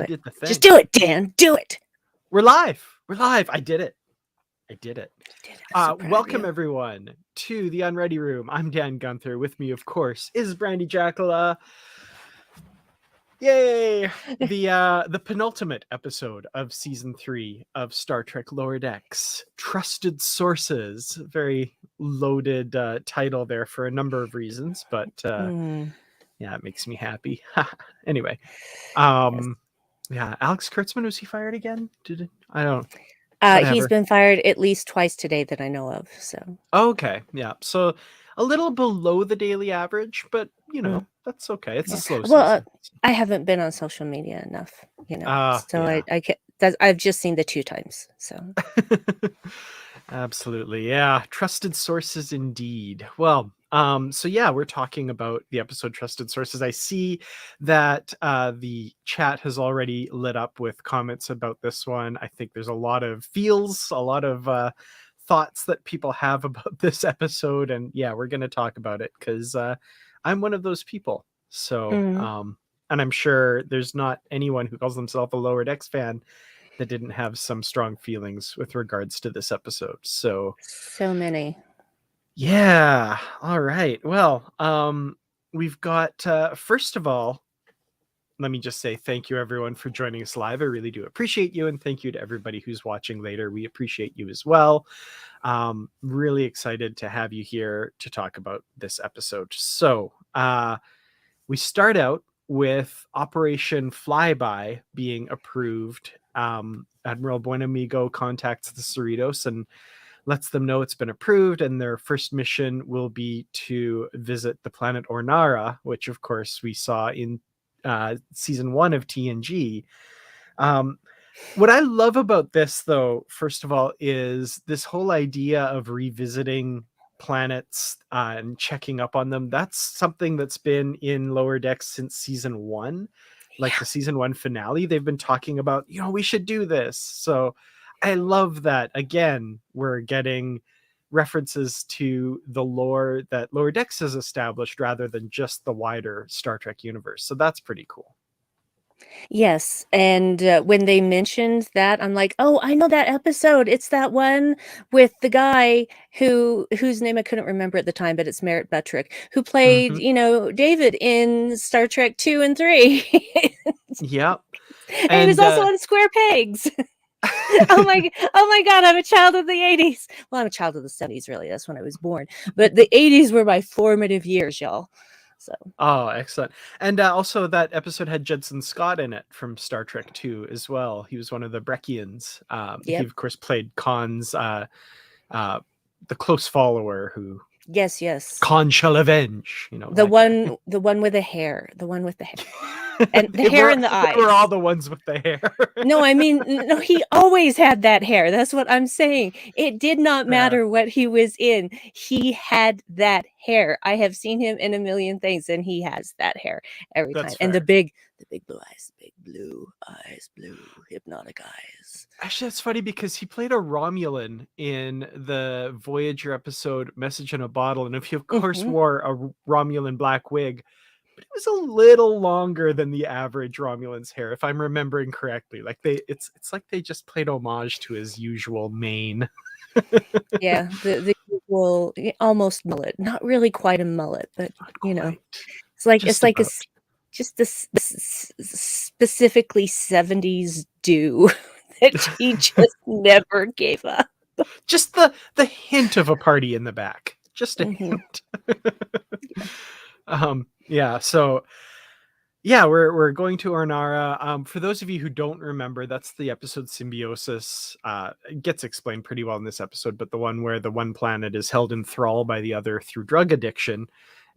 did the thing. Just do it, Dan. Do it. We're live. We're live. I did it. You did it. I'm so proud of Welcome you. everyone to the Unready Room. I'm Dan Gunther. With me, of course, is Brandi Jackola. Yay! The penultimate episode of season 3 of Star Trek Lower Decks. Trusted Sources. Very loaded title there for a number of reasons, but yeah, it makes me happy. Anyway, yeah, Alex Kurtzman, was he fired again? I don't. Whatever. He's been fired at least twice today that I know of. So Okay, yeah. So a little below the daily average, but you know that's okay. It's a slow season. Well, I haven't been on social media enough, you know. So yeah. I've just seen the 2 times. So Absolutely, yeah. Trusted sources indeed. Well, so yeah, we're talking about the episode Trusted Sources. I see that the chat has already lit up with comments about this one. I think there's a lot of feels, a lot of thoughts that people have about this episode, and yeah, we're going to talk about it because I'm one of those people. So and I'm sure there's not anyone who calls themselves a Lower Decks fan that didn't have some strong feelings with regards to this episode. So many. Yeah. All right. Well, we've got first of all, let me just say thank you everyone for joining us live. I really do appreciate you, and thank you to everybody who's watching later. We appreciate you as well. Really excited to have you here to talk about this episode. So we start out with Operation Flyby being approved. Admiral Buenamigo contacts the Cerritos and lets them know it's been approved, and their first mission will be to visit the planet Ornara, which of course we saw in season 1 of TNG. What I love about this, though, first of all, is this whole idea of revisiting planets and checking up on them. That's something that's been in Lower Decks since season 1, like the season 1 finale. They've been talking about, we should do this. So I love that. Again, we're getting references to the lore that Lower Decks has established rather than just the wider Star Trek universe. So that's pretty cool. Yes, and when they mentioned that, I'm like, oh, I know that episode. It's that one with the guy whose name I couldn't remember at the time, but it's Merritt Buttrick, who played, David in Star Trek 2 and 3. Yep. And he was also on Square Pegs. oh my God, I'm a child of the 80s. Well, I'm a child of the 70s, really. That's when I was born. But the 80s were my formative years, y'all. So. Oh, excellent. And also that episode had Judson Scott in it from Star Trek 2 as well. He was one of the Breckians. He of course played Khan's the close follower who Yes. Khan shall avenge, the one with the hair. The one with the hair. And the hair and the eyes. They were all the ones with the hair. No, I mean, no, he always had that hair. That's what I'm saying. It did not matter what he was in. He had that hair. I have seen him in a million things, and he has that hair every time. Fair. And the big blue eyes, blue hypnotic eyes. Actually, that's funny because he played a Romulan in the Voyager episode Message in a Bottle, and if he of course wore a Romulan black wig, but it was a little longer than the average Romulan's hair, if I'm remembering correctly. Like it's like they just played homage to his usual mane. Yeah, the usual almost mullet, not really quite a mullet, but it's like just this specifically 70s do that he just never gave up. Just the hint of a party in the back, just a hint. Yeah, so yeah, we're going to Ornara. For those of you who don't remember, that's the episode Symbiosis. It gets explained pretty well in this episode, but the one where the one planet is held in thrall by the other through drug addiction,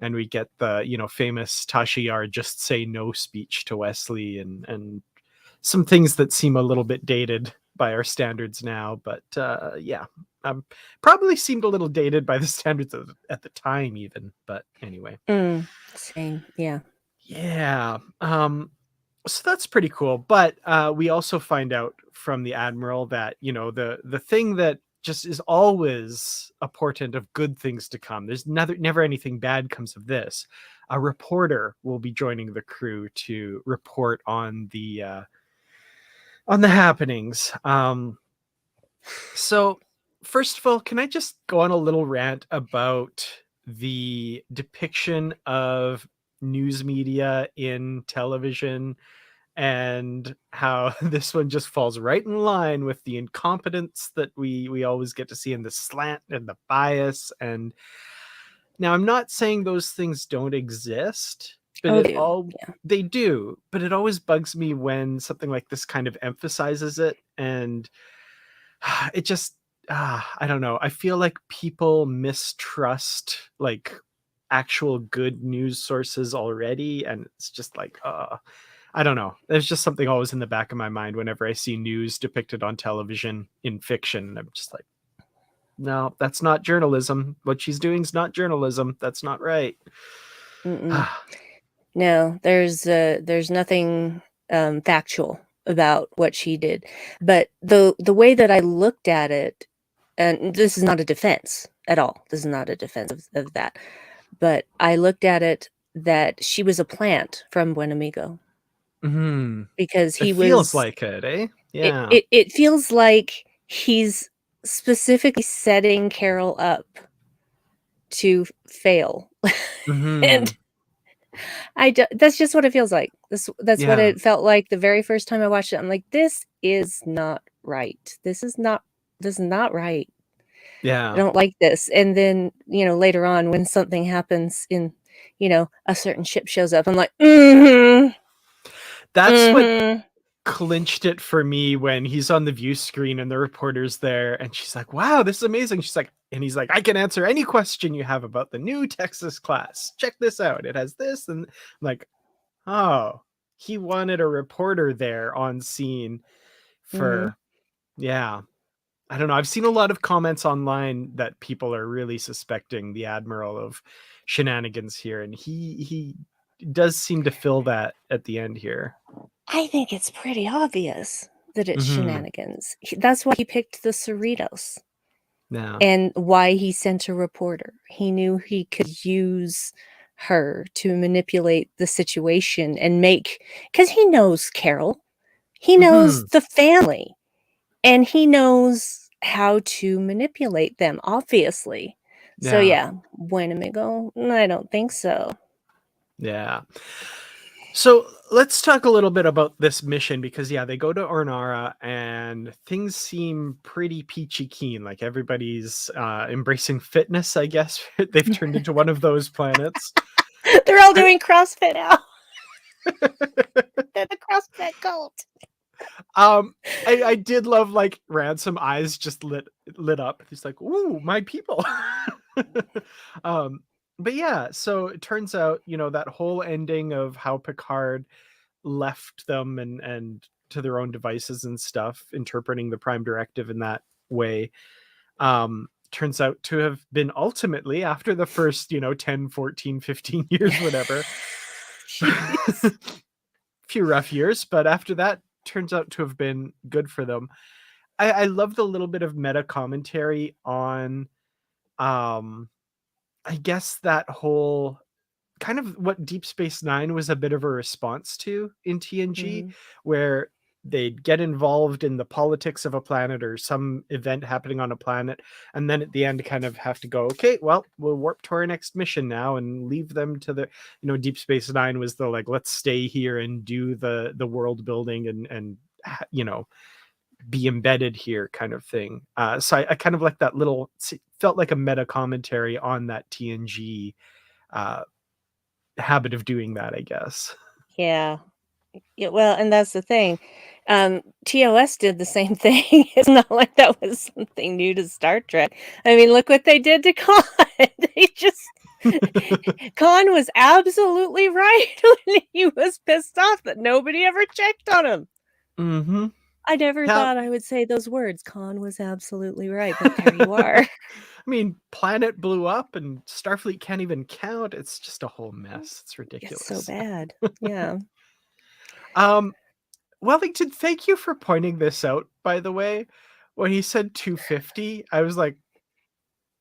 and we get the famous Tasha Yar just say no speech to Wesley, and some things that seem a little bit dated by our standards now, but yeah, probably seemed a little dated by the standards at the time even, but anyway. Same. Yeah, so that's pretty cool. But we also find out from the Admiral that the thing that just is always a portent of good things to come, there's never anything bad comes of this. A reporter will be joining the crew to report on the on the happenings. So first of all, can I just go on a little rant about the depiction of news media in television and how this one just falls right in line with the incompetence that we always get to see in the slant and the bias. And now I'm not saying those things don't exist, but Oh, it do. all Yeah. they do, but it always bugs me when something like this kind of emphasizes it. And it just I don't know, I feel like people mistrust like actual good news sources already, and it's just like I don't know, there's just something always in the back of my mind whenever I see news depicted on television in fiction. I'm just like, no, that's not journalism. What she's doing is not journalism. That's not right. Mm-mm. No, there's nothing factual about what she did. But the way that I looked at it, and this is not a defense at all. This is not a defense of that. But I looked at it that she was a plant from Buenamigo Mhm. because It he feels was like it, eh? it, Yeah. it it feels like he's specifically setting Carol up to fail. And Mhm. that's just what it feels like. That's what Yeah. it felt like the very first time I watched it. I'm like, this is not right. This is not right. I Yeah. don't like this. And then, later on when something happens in, a certain ship shows up, I'm like, mm-hmm, That's what mm-hmm. clinched it for me when he's on the view screen and the reporter's there and she's like, wow, this is amazing. She's like, and he's like, I can answer any question you have about the new Texas class. Check this out. It has this. And I'm like, oh, he wanted a reporter there on scene Mm-hmm. for, yeah. I don't know. I've seen a lot of comments online that people are really suspecting the Admiral of shenanigans here. And he does seem to fill that at the end here. I think it's pretty obvious that it's Mm-hmm. shenanigans. That's why he picked the Cerritos. Yeah. And why he sent a reporter. He knew he could use her to manipulate the situation and because he knows Carol, he knows Mm-hmm. the family, and he knows how to manipulate them, obviously. So Yeah. yeah, buen amigo? I don't think so. Yeah. So let's talk a little bit about this mission because yeah, they go to Ornara and things seem pretty peachy keen. Like everybody's embracing fitness, I guess. They've turned into one of those planets. They're all I, doing CrossFit now. They're the CrossFit cult. um I did love like Ransom eyes just lit up. He's like, ooh, my people. um but yeah, so it turns out, that whole ending of how Picard left them and to their own devices and stuff, interpreting the Prime Directive in that way, turns out to have been ultimately, after the first 10, 14, 15 years, whatever, Jeez. few rough years, but after that turns out to have been good for them. I love the little bit of meta commentary on I guess that whole kind of what Deep Space Nine was a bit of a response to in TNG, Mhm. where they'd get involved in the politics of a planet or some event happening on a planet, and then at the end kind of have to go, okay, well, we'll warp to our next mission now and leave them to the, Deep Space Nine was the like, let's stay here and do the world building and be embedded here kind of thing. So I kind of like that little, felt like a meta commentary on that TNG uh, habit of doing that, I guess. Yeah. Yeah, well, and that's the thing. TOS did the same thing. It's not like that was something new to Star Trek. I mean, look what they did to Khan. They just Khan was absolutely right when he was pissed off that nobody ever checked on him. Mm-hmm. I never Yeah. thought I would say those words. Khan was absolutely right, but there you are. I mean, planet blew up and Starfleet can't even count. It's just a whole mess. It's It's so ridiculous. bad. Yeah. um, Wellington, thank you for pointing this out, by the way. When he said 250, I was like,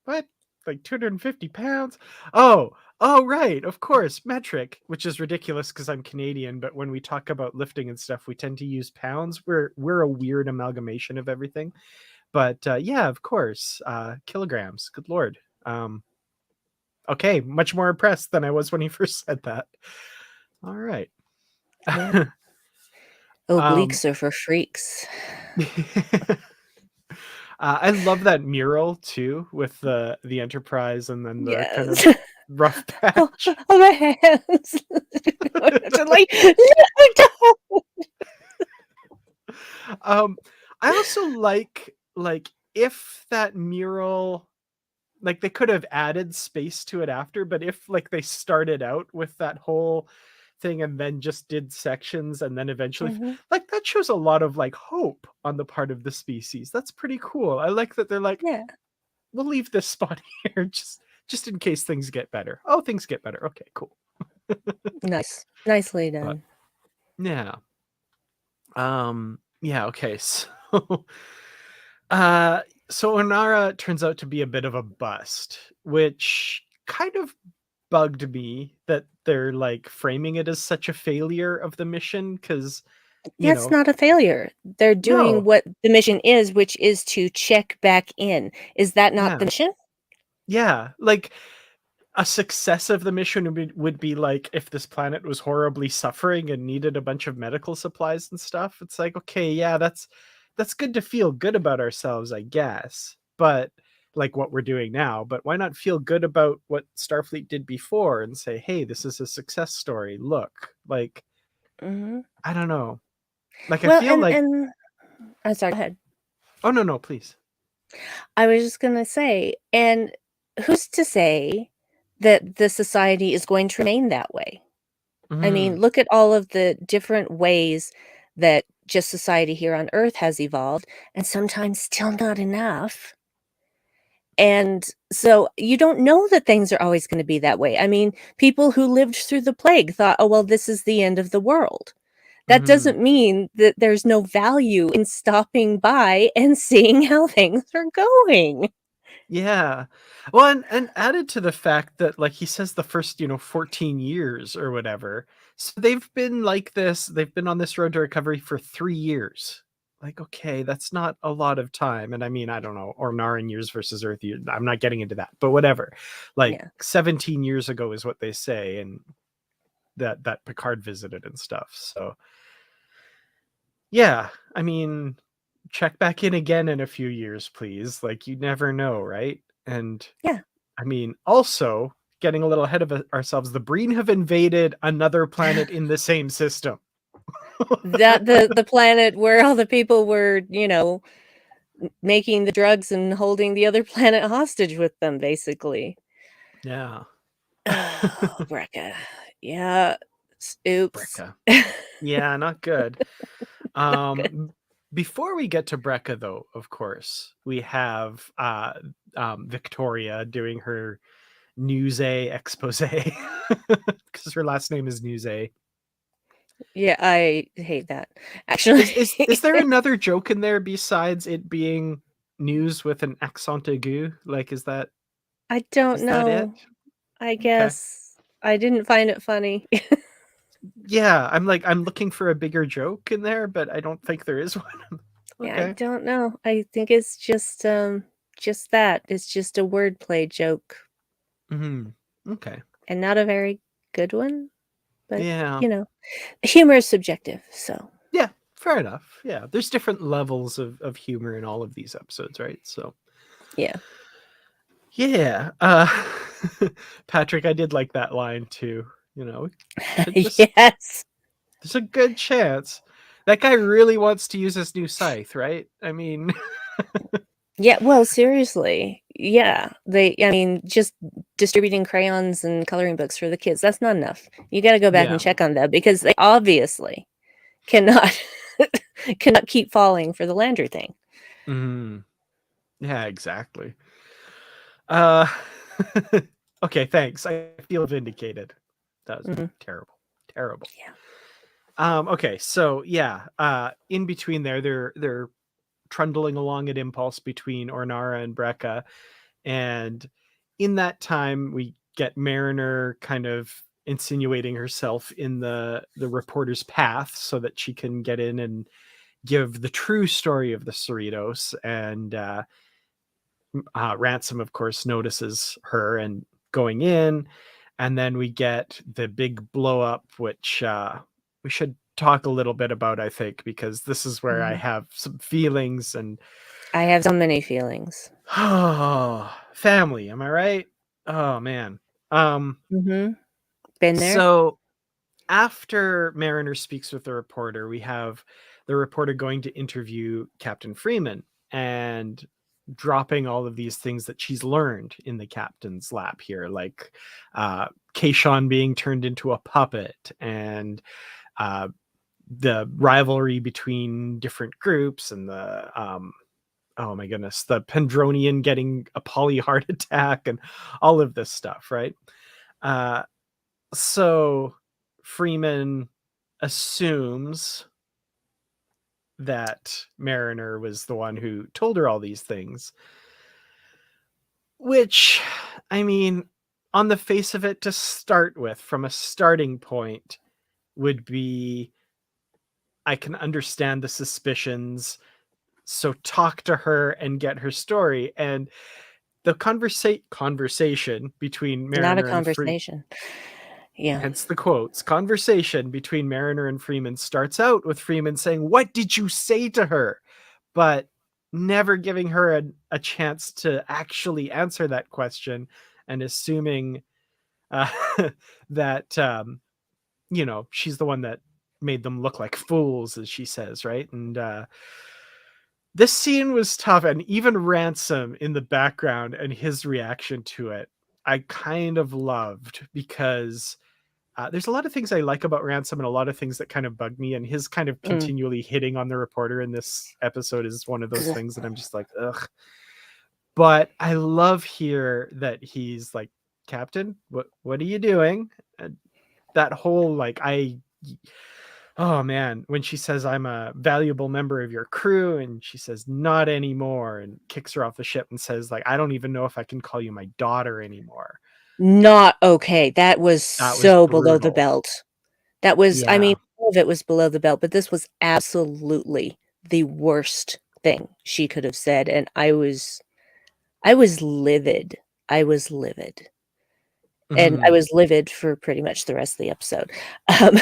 what? Like 250 pounds? Oh, Oh, right, of course, metric, which is ridiculous because I'm Canadian, but when we talk about lifting and stuff, we tend to use pounds. We're a weird amalgamation of everything. But yeah, of course, kilograms. Good lord. Okay, much more impressed than I was when he first said that. All right. Yeah. um, Obliques are for freaks. I love that mural too, with the Enterprise and then the kind of Yes. rough Oh, patch. oh, my hands. To like, no, um, I also like if that mural, like they could have added space to it after, but if like they started out with that whole thing and then just did sections and then eventually don't. like that shows a lot of like hope on the part of the species. That's pretty cool. I like that they're like, Yeah. we'll leave this spot here just in case things get better. Oh, things get better. Okay, cool. Nice. Nicely But done. yeah. Yeah, okay. So uh so Onara turns out to be a bit of a bust, which kind of bugged me that they're like framing it as such a failure of the mission because you That's know not a failure. They're doing no, what the mission is, which is to check back in. Is that not yeah, the mission? yeah, like a success of the mission would be like if this planet was horribly suffering and needed a bunch of medical supplies and stuff. It's like, okay, yeah, that's good to feel good about ourselves, I guess, but like what we're doing now. But why not feel good about what Starfleet did before and say, hey, this is a success story, look. Like, Mhm. I don't know, like I Well, feel and like, and I'm sorry, go ahead. oh no, no, please. I was just gonna say, and who's to say that the society is going to remain that way? I mean, Mhm. look at all of the different ways that just society here on Earth has evolved, and sometimes still not enough. And so you don't know that things are always gonna be that way. I mean, people who lived through the plague thought, "Oh, well, this is the end of the world." That Mhm. doesn't mean that there's no value in stopping by and seeing how things are going. Yeah. Well, and added to the fact that like he says the first, 14 years or whatever. So they've been like this, they've been on this road to recovery for 3 years. Like, okay, that's not a lot of time. And I mean, I don't know, or Naran years versus Earth years. I'm not getting into that, but whatever. Like Yeah. 17 years ago is what they say, and that Picard visited and stuff. So yeah, I mean, check back in again in a few years, please. Like you never know, right? And Yeah. I mean, also getting a little ahead of ourselves, the Breen have invaded another planet in the same system. That the planet where all the people were, making the drugs and holding the other planet hostage with them, basically. Yeah. Oh, Brecca. Yeah. Oops. Brecca. Yeah, not good. Not good. Before we get to Brecca, though, of course, we have Victoria doing her news expose because her last name is News. Yeah, I hate that, actually. Is there another joke in there besides it being news with an accent aigu? Like, I don't is that it? know. I Okay. guess. I didn't find it funny. Yeah, I'm looking for a bigger joke in there, but I don't think there is one. Yeah, I Okay. don't know. I think it's just that. It's just a wordplay joke Hmm. Okay. and not a very good one, but, Yeah. you know, humor is subjective, so Yeah. Fair enough. Yeah. There's different levels of humor in all of these episodes, right? So yeah. yeah. Patrick, I did like that line too. Could just Yes. there's a good chance that guy really wants to use his new scythe, right? I mean, Yeah, well, seriously. Yeah. I mean, just distributing crayons and coloring books for the kids, that's not enough. You gotta go back yeah. and check on that because they obviously cannot cannot keep falling for the Landry thing. Mhm. Yeah, exactly. Uh, okay, thanks. I feel vindicated. That was Mhm. terrible. Terrible. Yeah. Okay, so yeah, in between there, they're trundling along at impulse between Ornara and Brekka, and in that time we get Mariner kind of insinuating herself in the reporter's path so that she can get in and give the true story of the Cerritos. And Ransom, of course, notices her and going in. And then we get the big blow up, which we should talk a little bit about, I think, because this is where I have some feelings. And I have so many feelings. oh, family, am I right? Oh man. Been there. So after Mariner speaks with the reporter, we have the reporter going to interview Captain Freeman and dropping all of these things that she's learned in the captain's lap here, like Kayshawn being turned into a puppet, and the rivalry between different groups, and the oh my goodness, the Pendronian getting a poly heart attack, and all of this stuff, right? So Freeman assumes that Mariner was the one who told her all these things, which, I mean, on the face of it, to start with, from a starting point, would be, I can understand the suspicions, so talk to her and get her story. And the conversation between Not a Mariner and conversation. Yeah. hence the quotes, conversation between Mariner and Freeman starts out with Freeman saying, "What did you say to her?" But never giving her a chance to actually answer that question, and assuming uh, that, she's the one that made them look like fools, as she says, right? And this scene was tough, and even Ransom in the background and his reaction to it, I kind of loved, because there's a lot of things I like about Ransom and a lot of things that kind of bug me, and his kind of continually hitting on the reporter in this episode is one of those things that I'm just like, ugh. But I love here that he's like, "Captain, what are you doing?" And that whole, like, oh man, when she says, "I'm a valuable member of your crew," and she says, "Not anymore," and kicks her off the ship and says, like, "I don't even know if I can call you my daughter anymore." Not okay. That was That was so below the brutal. belt. That was, I mean, Yeah. all of it was below the belt, but this was absolutely the worst thing she could have said, and I was livid. I was livid. And I Mhm. was livid for pretty much the rest of the episode. Um,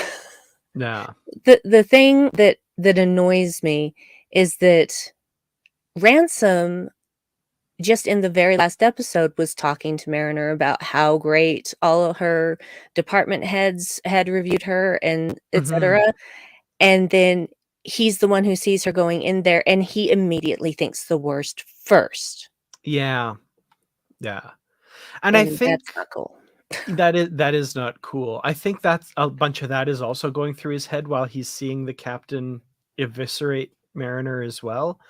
Yeah. the thing that annoys me is that Ransom, just in the very last episode, was talking to Mariner about how great all of her department heads had reviewed her and Mhm. etcetera, and then he's the one who sees her going in there, and he immediately thinks the worst first, Yeah. Yeah. And I and that's think not cool. that is not cool. I think that's a bunch of that is also going through his head while he's seeing the captain eviscerate Mariner as well.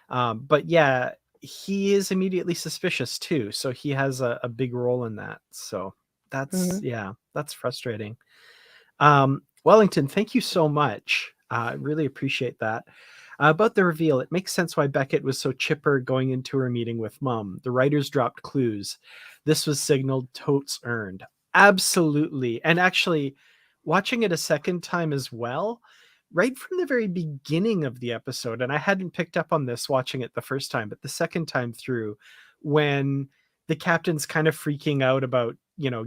But yeah, he is immediately suspicious too. So he has a big role in that. So that's, Mhm. yeah, that's frustrating. Wellington, thank you so much. I really appreciate that. About the reveal, it makes sense why Beckett was so chipper going into her meeting with Mom. The writers dropped clues. This was signaled, totes earned. Absolutely. And actually, watching it a second time as well, right from the very beginning of the episode, and I hadn't picked up on this watching it the first time, but the second time through, when the captain's kind of freaking out about,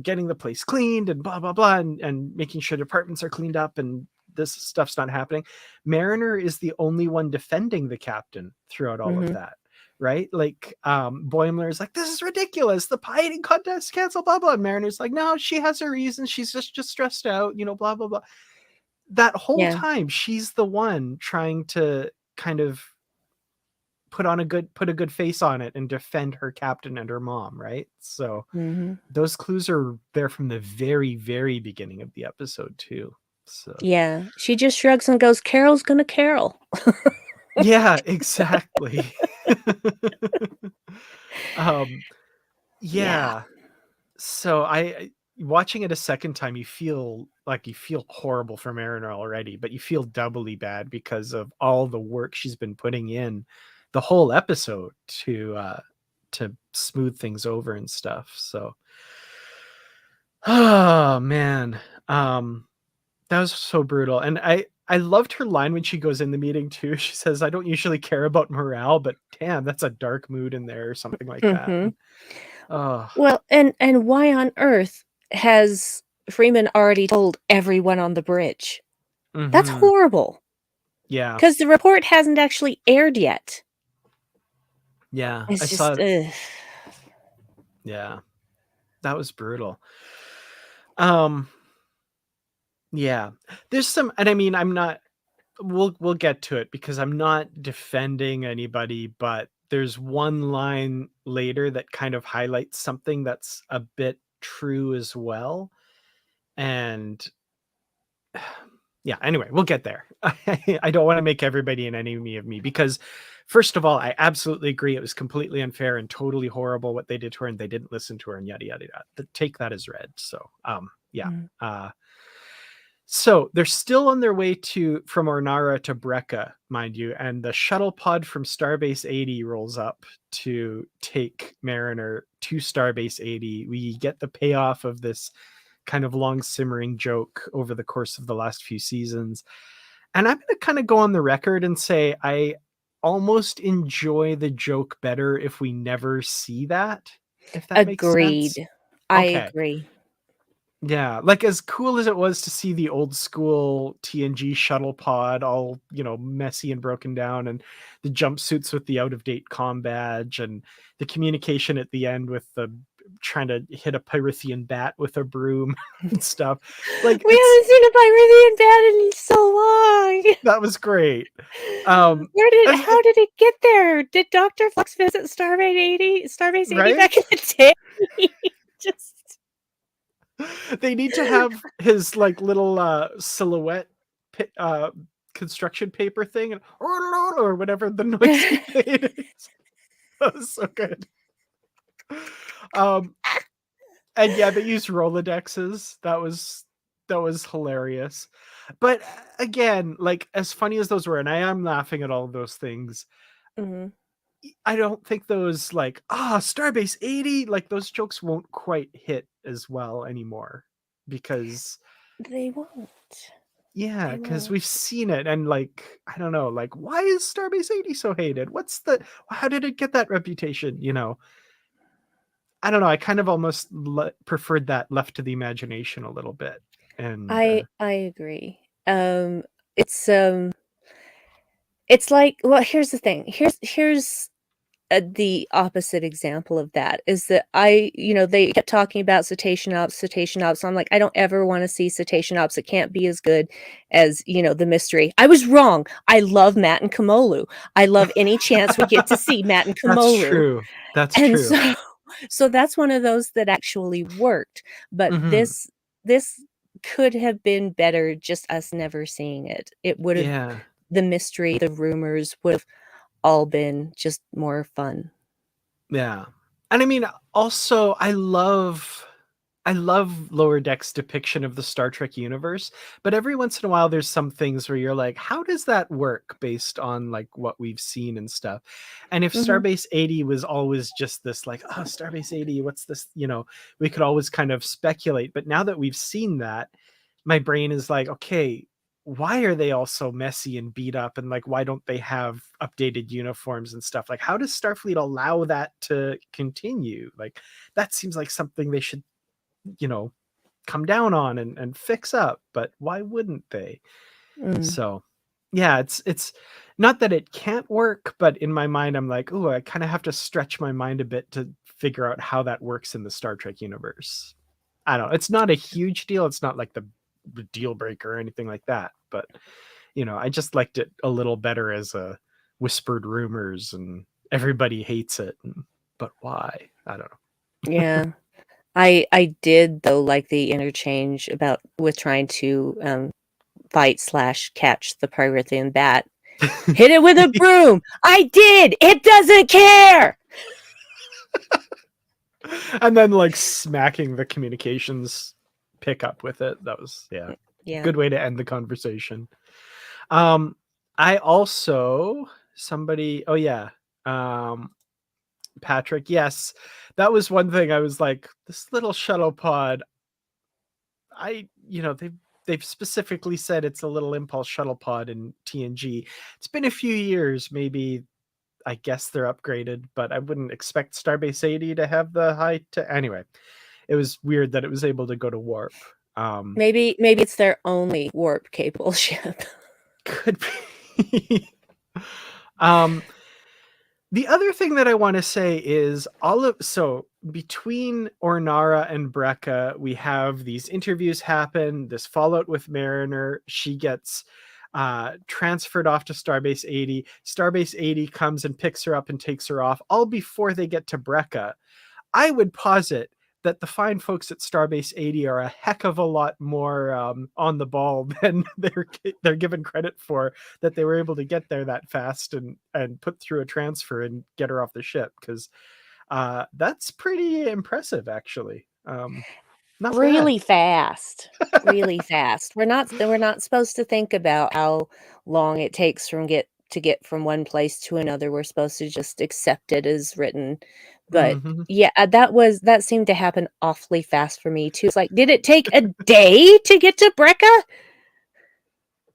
getting the place cleaned and blah blah blah, and making sure the apartments are cleaned up and this stuff's not happening, Mariner is the only one defending the captain throughout all of Mhm. that, right? Like, Boimler is like, "This is ridiculous, the pie eating contest cancel, blah blah," and Mariner's like, "No, she has her reasons, she's just stressed out, blah blah blah." That whole Yeah. time she's the one trying to kind of put a good face on it and defend her captain and her mom, right? So Mhm. those clues are there from the very, very beginning of the episode too. So Yeah. She just shrugs and goes, "Carol's gonna Carol." yeah, exactly. um, Yeah. yeah. So watching it a second time, you feel horrible for Mariner already, but you feel doubly bad because of all the work she's been putting in the whole episode to smooth things over and stuff. So Oh man. That was so brutal. And I loved her line when she goes in the meeting too. She says, "I don't usually care about morale, but damn, that's a dark mood in there," or something like that. Mhm. And, oh, Well, and why on earth has Freeman already told everyone on the bridge? That's mhm. horrible. Yeah. Because the report hasn't actually aired yet. Yeah. I It's just, saw ugh. yeah. That was brutal. Um, yeah. There's some, and I mean, I'm not, we'll get to it because I'm not defending anybody, but there's one line later that kind of highlights something that's a bit true as well. And yeah, anyway, we'll get there. I don't want to make everybody an enemy of me because, first of all, I absolutely agree it was completely unfair and totally horrible what they did to her, and they didn't listen to her, and yada yada yada. But take that as read. So, yeah. Mm. So they're still on their way to from Ornara to Brecca, mind you, and the shuttle pod from Starbase 80 rolls up to take Mariner to Starbase 80. We get the payoff of this kind of long simmering joke over the course of the last few seasons. And I'm going to kind of go on the record and say I almost enjoy the joke better if we never see that, if that makes sense. Agreed. I Okay. agree. Yeah, like as cool as it was to see the old school TNG shuttle pod all, messy and broken down, and the jumpsuits with the out of date comm badge, and the communication at the end with the trying to hit a Pyrithian bat with a broom and stuff. Like We it's haven't seen a Pyrithian bat in so long. that was great. As How did it get there? Did Dr. Flux visit Starbase 80 right? back in the day? Just They need to have his like little silhouette construction paper thing and or whatever the noise he made is. That was so good. Um, and yeah, they used Rolodexes. That was hilarious. But again, like as funny as those were, and I am laughing at all of those things. Mhm. I don't think those like Starbase 80 like those jokes won't quite hit as well anymore because They won't. yeah, They because won't. we've seen it and like I don't know, like why is Starbase 80 so hated? How did it get that reputation? I don't know. I kind of almost preferred that left to the imagination a little bit. And I agree. Um, it's, um it's like, well, here's the thing. Here's the opposite example of that is that they kept talking about cetacean ops. So I'm like, I don't ever want to see cetacean ops. It can't be as good as, the mystery. I was wrong. I love Matt and Kamolu. I love any chance we get to see Matt and that's Kamolu. true. That's And true. so that's one of those that actually worked. But Hmm. this could have been better just us never seeing it. It would have Yeah. the mystery, the rumors would have all been just more fun. Yeah. And I mean, also, I love Lower Deck's depiction of the Star Trek universe, but every once in a while there's some things where you're like, how does that work based on like what we've seen and stuff? And if Mhm. Starbase 80 was always just this like, oh, Starbase 80, what's this? We could always kind of speculate, but now that we've seen that, my brain is like, okay, why are they all so messy and beat up, and like why don't they have updated uniforms and stuff? Like how does Starfleet allow that to continue? Like that seems like something they should you know come down on and fix up, but why wouldn't they? Mm. So yeah, it's not that it can't work, but in my mind I'm like, oh, I kind of have to stretch my mind a bit to figure out how that works in the Star Trek universe. I don't know, it's not a huge deal, it's not like the deal breaker or anything like that, but I just liked it a little better as a whispered rumors and everybody hates it, but why? I don't Yeah. I did though like the interchange about with trying to, fight/catch the Pyrithian bat. know. "Hit it with a broom!" "I did! It doesn't care!" And then like smacking the communications pickup with it. That was, yeah, Yeah. good way to end the conversation. I also somebody oh yeah, um Patrick, yes, that was one thing I was like, this little shuttle pod, they've specifically said it's a little impulse shuttle pod in TNG. It's been a few years, maybe. I guess they're upgraded, but I wouldn't expect Starbase 80 to have the high anyway. It was weird that it was able to go to warp. Maybe it's their only warp capable ship. Could be. The other thing that I want to say is so between Ornara and Brekka, we have these interviews happen, this fallout with Mariner. She gets transferred off to Starbase 80. Starbase 80 comes and picks her up and takes her off, all before they get to Brekka. I would posit that the fine folks at Starbase 80 are a heck of a lot more on the ball than they're given credit for, that they were able to get there that fast and put through a transfer and get her off the ship, because that's pretty impressive, actually. Not Really bad. fast. Really fast. We're not supposed to think about how long it takes to get from one place to another. We're supposed to just accept it as written. But Mm-hmm. yeah, that seemed to happen awfully fast for me too. It's like, did it take a day to get to Brekka?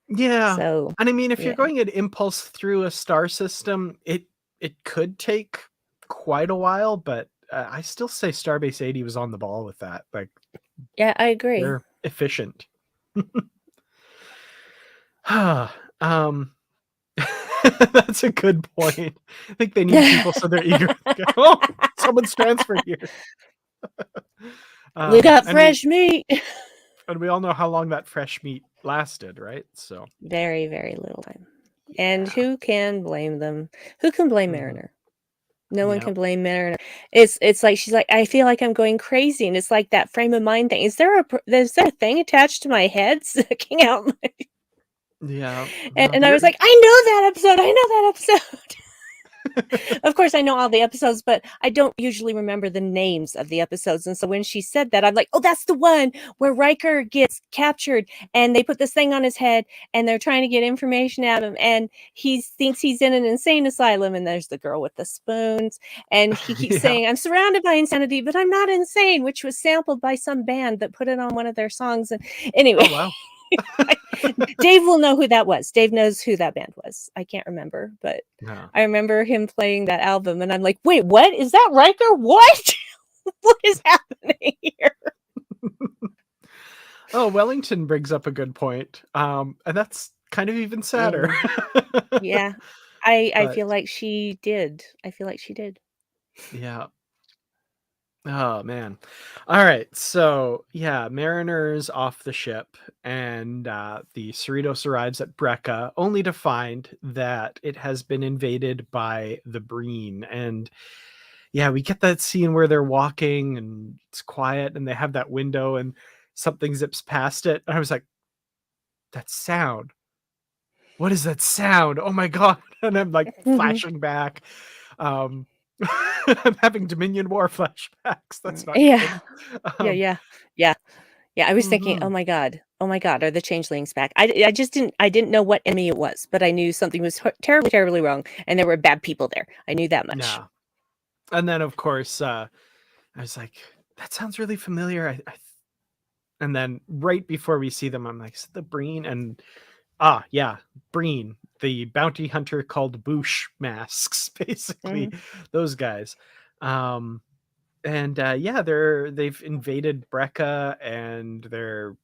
Yeah. So, And I mean, if you're yeah. going at impulse through a star system, it could take quite a while, but I still say Starbase 80 was on the ball with that. Like, Yeah, I agree. they're efficient. um That's a good point. I think they need people, so they're eager. Oh, someone's transferred here. We got And we fresh meat. all know how long that fresh meat lasted, right? So Very, very little time. And yeah. who can blame them? Who can blame Mm-hmm. Mariner? No one Yeah. can blame Mariner. It's like she's like, I feel like I'm going crazy, and it's like that frame of mind thing. Is there a thing attached to my head sticking out? Yeah. No, And I was like, I know that episode. I know that episode. Of course, I know all the episodes, but I don't usually remember the names of the episodes. And so when she said that, I'm like, oh, that's the one where Riker gets captured and they put this thing on his head and they're trying to get information out of him. And he thinks he's in an insane asylum. And there's the girl with the spoons. And he keeps yeah. saying, I'm surrounded by insanity, but I'm not insane, which was sampled by some band that put it on one of their songs. And anyway. Oh wow. Dave will know who that was. Dave knows who that band was. I can't remember, but No. I remember him playing that album, and I'm like, wait, what? Is that Riker? What? What is happening here? Oh, Wellington brings up a good point. And that's kind of even sadder. Yeah. I But feel like she did. I feel like she did. yeah. Oh man. All right. So yeah, Mariner's off the ship, and the Cerritos arrives at Brekka, only to find that it has been invaded by the Breen. And yeah, we get that scene where they're walking and it's quiet and they have that window and something zips past it. And I was like, that sound. What is that sound? Oh my god. And I'm like flashing back. Um I'm having Dominion War flashbacks. That's not good. Yeah. Yeah, Um, yeah. Yeah. Yeah, I was thinking, mhm. oh my god, are the changelings back? I just didn't know what enemy it was, but I knew something was terribly, terribly wrong, and there were bad people there. I knew that much. Yeah. And then of course, I was like, that sounds really familiar. And then right before we see them, I'm like, is it the Breen? And yeah, Breen, the bounty hunter called Boosh masks, basically, Mhm. those guys. And yeah, they've invaded Brekka and they're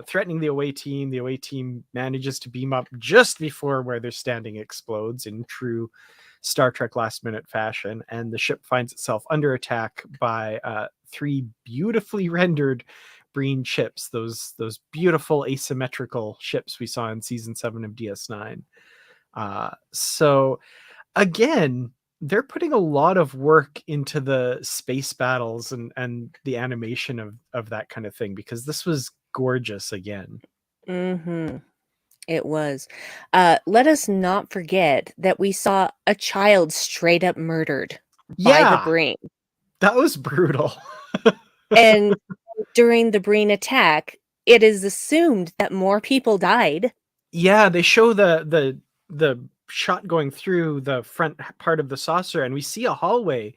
threatening the away team. The away team manages to beam up just before where they're standing explodes in true Star Trek last minute fashion, and the ship finds itself under attack by three beautifully rendered Breen ships, those beautiful asymmetrical ships we saw in season 7 of DS9. So again, they're putting a lot of work into the space battles and the animation of that kind of thing, because this was gorgeous again. Mhm. It was. Let us not forget that we saw a child straight up murdered by the Yeah, Breen. that was brutal. And during the Breen attack, it is assumed that more people died. Yeah, they show the shot going through the front part of the saucer, and we see a hallway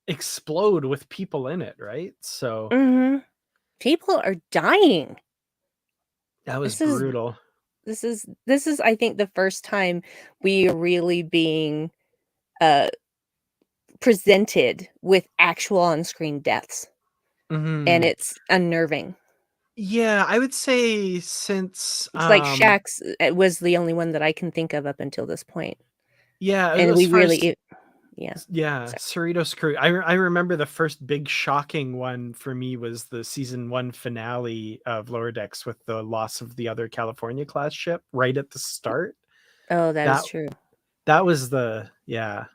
explode with people in it, right? So Mhm. People are dying. That was This is brutal. this is I think the first time we are really being uh presented with actual on-screen deaths, and Mhm. it's unnerving. Yeah, I would say since, It's like Shaq's was the only one that I can think of up until this point, yeah, and as we far as really yeah. yeah, Sorry. Cerritos Crew. I remember the first big shocking one for me was the season 1 finale of Lower Decks with the loss of the other California class ship right at the start. Oh, that is That true. that was the yeah.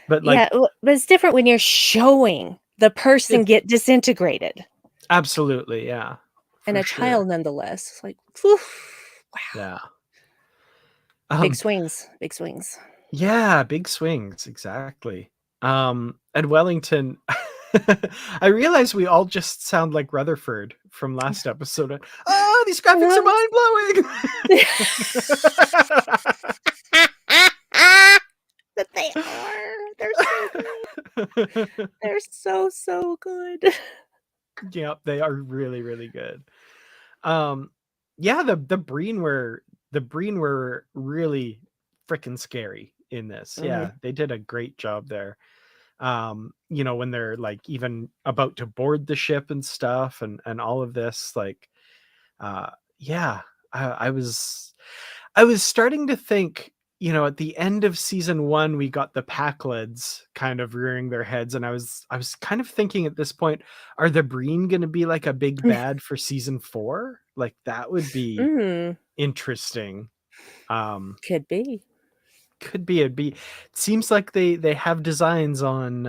But, Yeah, like, but it's different when you're showing the person it get disintegrated, absolutely, yeah, and for a sure. child nonetheless. It's like, whew, wow. Yeah. Big Um, swings, big swings. yeah, big swings, exactly. And Wellington I realize we all just sound like Rutherford from last episode. "Oh, these graphics are mind-blowing!" But they are. They're so good. They're so, so good. Yep, they are really, really good. Um, yeah, the Breen were really freaking scary in this. Mhm, Yeah, they did a great job there. When they're like even about to board the ship and stuff and all of this, like uh yeah, I was starting to think, at the end of season 1 we got the Packleds kind of rearing their heads, and I was kind of thinking at this point, are the Breen going to be like a big bad for season 4? Like that would be mm, interesting. Um could be. could be it seems like they have designs on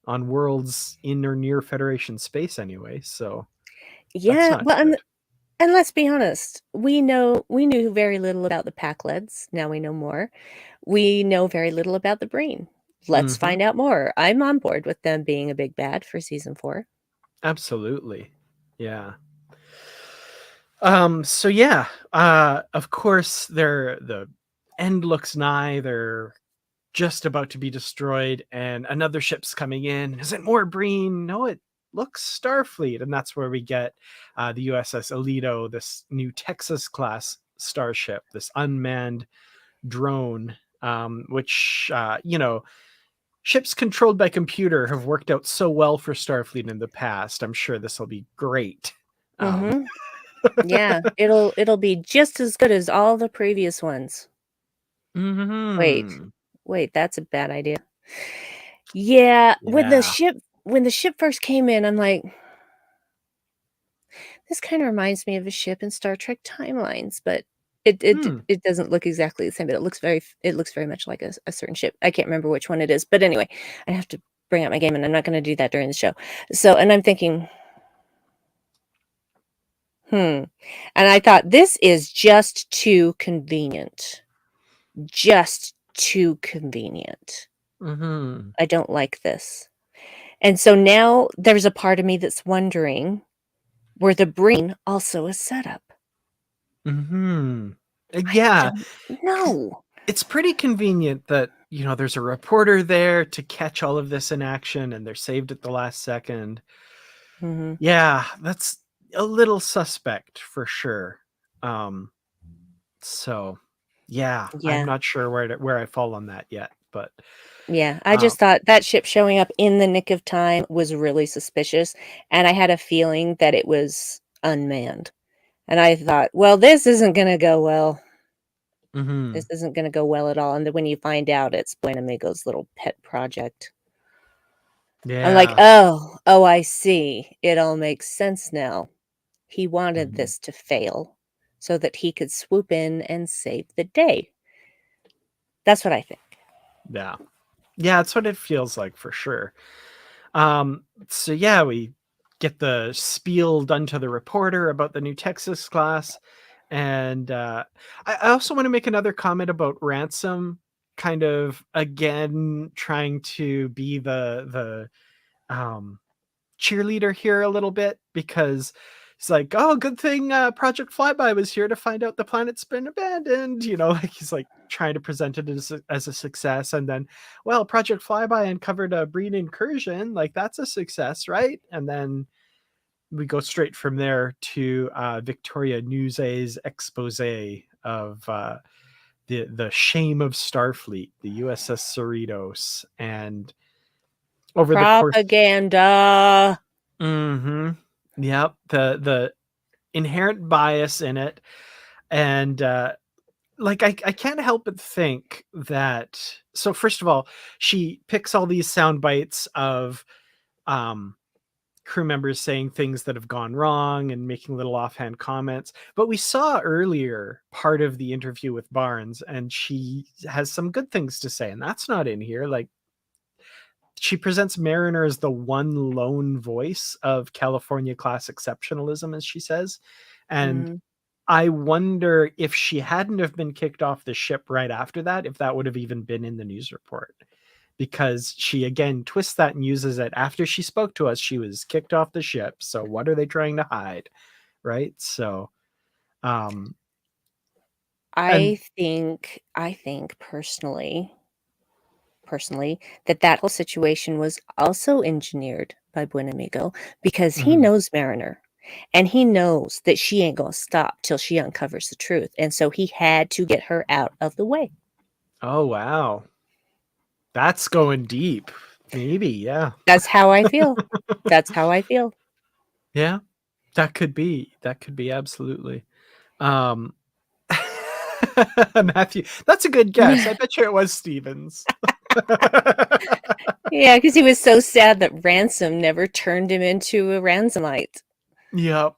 worlds in or near Federation space anyway, so that's Yeah, not well, good. and let's be honest, we knew very little about the Packleds, now we know more. We know very little about the Breen. Let's Mhm. find out more. I'm on board with them being a big bad for season 4. Absolutely. Yeah. So yeah, of course the end looks nigh. They're just about to be destroyed, and another ship's coming in. Is it more Breen? No, it looks Starfleet, and that's where we get the USS Alito, this new Texas class starship, this unmanned drone, which ships controlled by computer have worked out so well for Starfleet in the past. I'm sure this will be great. Um, Mhm. Yeah, it'll be just as good as all the previous ones. Wait. mhm. Wait, that's a bad idea. Yeah, Yeah. when the ship first came in, I'm like, "This kinda reminds me of a ship in Star Trek Timelines," but Hmm. it doesn't look exactly the same, but it looks very much like a certain ship. I can't remember which one it is, but anyway, I have to bring out my game, and I'm not gonna do that during the show. So and I'm thinking, "Hmm," and I thought, "This is just too convenient. Just too convenient. Mhm. I don't like this." And so now there's a part of me that's wondering, were the Breen also a setup? Mhm. I Yeah, don't 'cause know. it's pretty convenient that, there's a reporter there to catch all of this in action and they're saved at the last second. Mhm. Yeah, that's a little suspect for sure. Um, so yeah, I'm Yeah, not sure where I fall on that yet, but yeah. I um, just thought that ship showing up in the nick of time was really suspicious, and I had a feeling that it was unmanned. And I thought, "Well, this isn't gonna go well. This mhm. isn't gonna go well at all." And then when you find out it's Buenamigo's little pet project, I'm like, Yeah. "Oh, oh, I see. It all makes sense now." He wanted Mhm. this to fail so that he could swoop in and save the day. That's what I think. Yeah. Yeah, it's what it feels like for sure. So yeah, we get the spiel done to the reporter about the new Texas class. And I also want to make another comment about Ransom kind of again trying to be the cheerleader here a little bit, because it's like, oh, good thing Project Flyby was here to find out the planet's been abandoned. Like he's like trying to present it as a success, and then, well, Project Flyby uncovered a Breen incursion. Like that's a success, right? And then we go straight from there to Victoria Newsay's expose of the shame of Starfleet, the USS Cerritos, and over the course. Propaganda. Mm-hmm. Yep. The inherent bias in it. And like I can't help but think that, so first of all, she picks all these sound bites of crew members saying things that have gone wrong and making little offhand comments. But we saw earlier part of the interview with Barnes, and she has some good things to say, and that's not in here. Like, she presents Mariner as the one lone voice of California class exceptionalism, as she says. And Mhm. I wonder if she hadn't have been kicked off the ship right after that, if that would have even been in the news report. Because she again twists that and uses it after she spoke to us. She was kicked off the ship. So what are they trying to hide? Right. So, and I think personally, that whole situation was also engineered by Buenamigo because he mhm. knows Mariner. And he knows that she ain't gonna stop till she uncovers the truth. And so he had to get her out of the way. Oh, wow. That's going deep. Maybe. Yeah. That's how I feel. That's how I feel. Yeah. That could be. That could be absolutely. Um, Matthew, that's a good guess. I bet you it was Stevens. Yeah, because he was so sad that Ransom never turned him into a ransomite. Yep.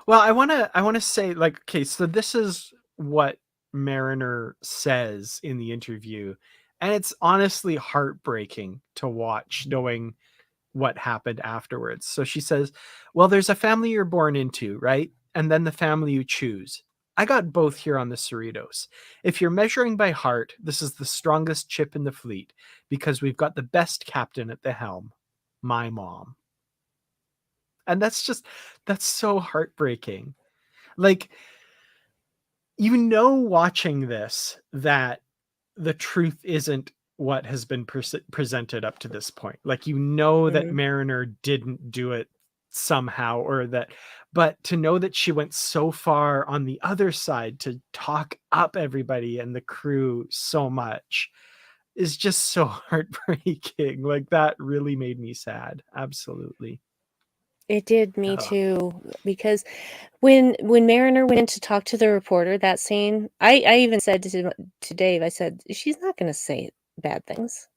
Well, I want to say, like, okay, so this is what Mariner says in the interview, and it's honestly heartbreaking to watch, knowing what happened afterwards. So she says, "Well, there's a family you're born into, right? And then the family you choose. I got both here on the Cerritos. If you're measuring by heart, this is the strongest ship in the fleet because we've got the best captain at the helm, my mom." And that's so heartbreaking. Like, watching this, that the truth isn't what has been presented up to this point. Like, that Mhm. Mariner didn't do it somehow, or that, but to know that she went so far on the other side to talk up everybody and the crew so much is just so heartbreaking. Like, that really made me sad. Absolutely. It did me Ugh. too, because when Mariner went in to talk to the reporter, that scene, I even said to Dave, I said, "She's not gonna say bad things."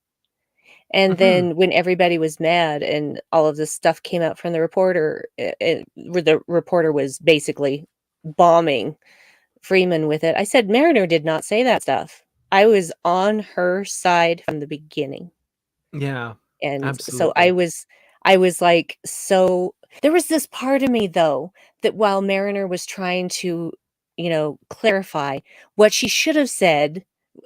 And Mhm. then when everybody was mad and all of this stuff came out from the reporter, where the reporter was basically bombing Freeman with it, I said, "Mariner did not say that stuff. I was on her side from the beginning." Yeah, And so absolutely. I was like, so there was this part of me though that while Mariner was trying to, clarify what she should have said,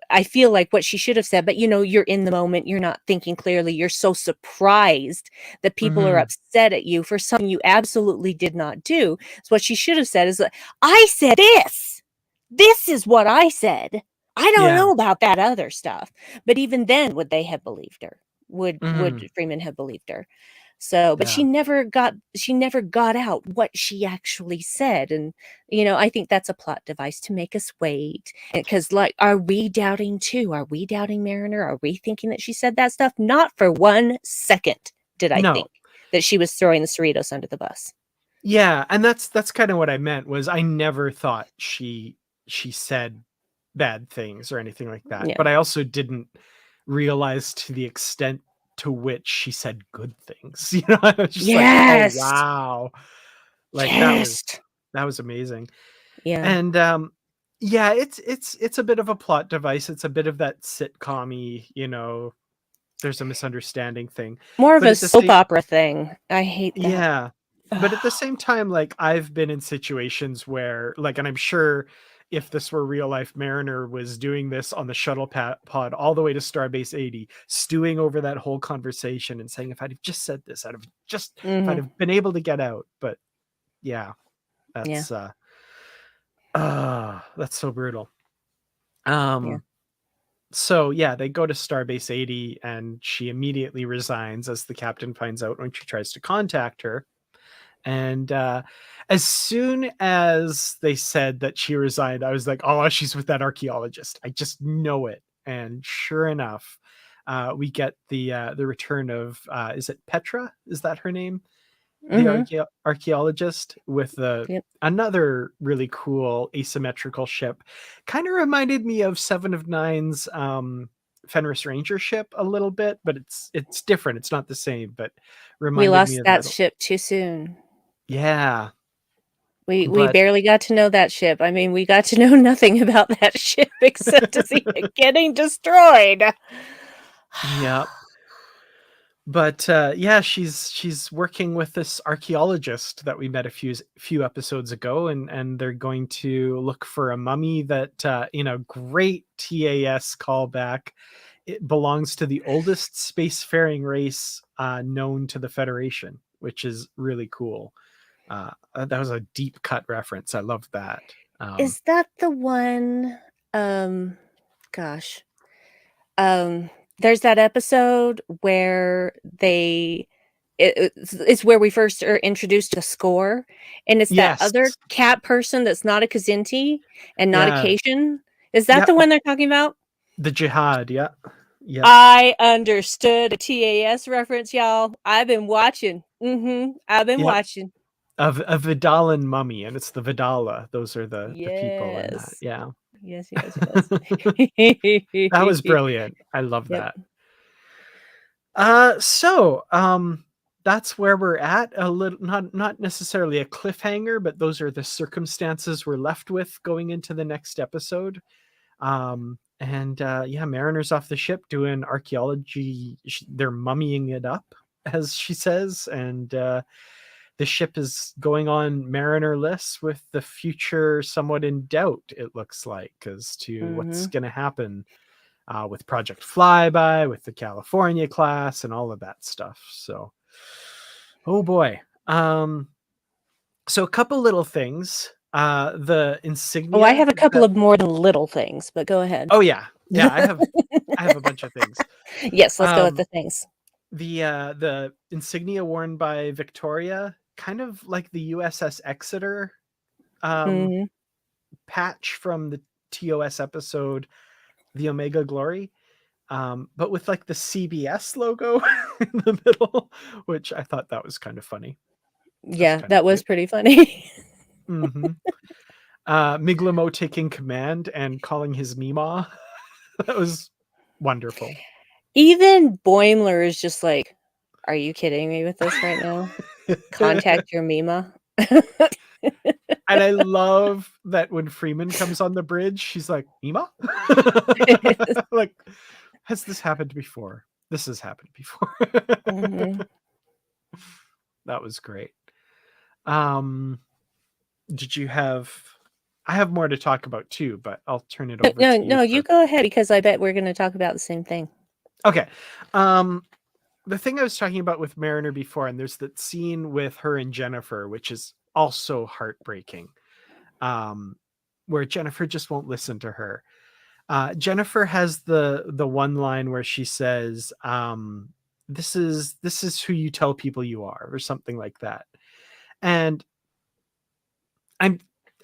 I feel like what she should have said, but you're in the moment, you're not thinking clearly, you're so surprised that people are Mhm. upset at you for something you absolutely did not do. So what she should have said is, "I said this. This is what I said. I don't Yeah. know about that other stuff." But even then, would they have believed her? Would Mhm. Freeman have believed her? So, but Yeah. she never got out what she actually said. And I think that's a plot device to make us wait. Because, like, are we doubting too? Are we doubting Mariner? Are we thinking that she said that stuff? Not for 1 second did I No. think that she was throwing the Cerritos under the bus. Yeah, and that's kind of what I meant. Was I never thought she said bad things or anything like that. Yeah. But I also didn't realize to the extent to which she said good things. I was just like, "Oh, Yes. wow." Like, Yes. that was amazing. Yeah. And yeah, it's a bit of a plot device. It's a bit of that sitcom-y, there's a misunderstanding thing. More of But a at the soap same opera thing. I hate that. Yeah. But at the same time, like, I've been in situations where, like, and I'm sure if this were real life, Mariner was doing this on the shuttle pod all the way to Starbase 80, stewing over that whole conversation and saying, if I'd have just said this, if I'd Mhm. have been able to get out. But yeah, Yeah. that's that's so brutal. Yeah. Um So yeah, they go to Starbase 80 and she immediately resigns as the captain finds out when she tries to contact her. And as soon as they said that she resigned, I was like, oh, she's with that archaeologist. I just know it. And sure enough, we get the return of is it Petra? Is that her name? The archaeologist with Yep. another really cool asymmetrical ship. Kind of reminded me of Seven of Nine's Fenris Ranger ship a little bit, but it's different. It's not the same, but We reminded me lost of that that. ship too soon. Yeah. We But barely got to know that ship. I mean, we got to know nothing about that ship except to see it getting destroyed. yeah. But yeah, she's working with this archaeologist that we met a few episodes ago, and they're going to look for a mummy that in a great TAS callback, it belongs to the oldest spacefaring race known to the Federation, which is really cool. That was a deep cut reference. I love that. Is that the one? Gosh. There's that episode where it's where we first are introduced to Score, and it's that Yes. other cat person that's not a Kzinti and not a Yeah. Cajun. Is that Yep. the one they're talking about? The Jihad. Yeah. Yeah. I understood a TAS reference, y'all. I've been watching. I've been Yep. watching. A Vidalan mummy, and it's the Vidala. Those are the people in that. Yes. Yeah. Yes, yes, That was yes. brilliant. I love Yep. that. So that's where we're at. A little, not necessarily a cliffhanger, but those are the circumstances we're left with going into the next episode. And yeah, Mariner's off the ship doing archaeology. They're mummying it up, as she says, and the ship is going on Mariner lists with the future somewhat in doubt, it looks like, as to what's going to happen with Project Flyby, with the California class, and all of that stuff. So, oh boy. So a couple little things. The insignia. Oh, I have a couple of more than little things, but go ahead. Oh yeah, I have a bunch of things. Yes, let's go with the things. The insignia worn by Victoria, kind of like the USS Exeter patch from the TOS episode, the Omega Glory, but with like the CBS logo in the middle, which I thought that was kind of funny. Yeah, that was pretty funny. Miglamo taking command and calling his Mima. That was wonderful. Even Boimler is just like, are you kidding me with this right now? Contact your Mima. And I love that when Freeman comes on the bridge, she's like, Mima? Like, has this happened before? This has happened before. That was great. Did you have... I have more to talk about too, but I'll turn it over to you. No, you go ahead, because I bet we're going to talk about the same thing. Okay. The thing I was talking about with Mariner before, and there's that scene with her and Jennifer, which is also heartbreaking, where Jennifer just won't listen to her. Jennifer has the one line where she says, this is who you tell people you are, or something like that. And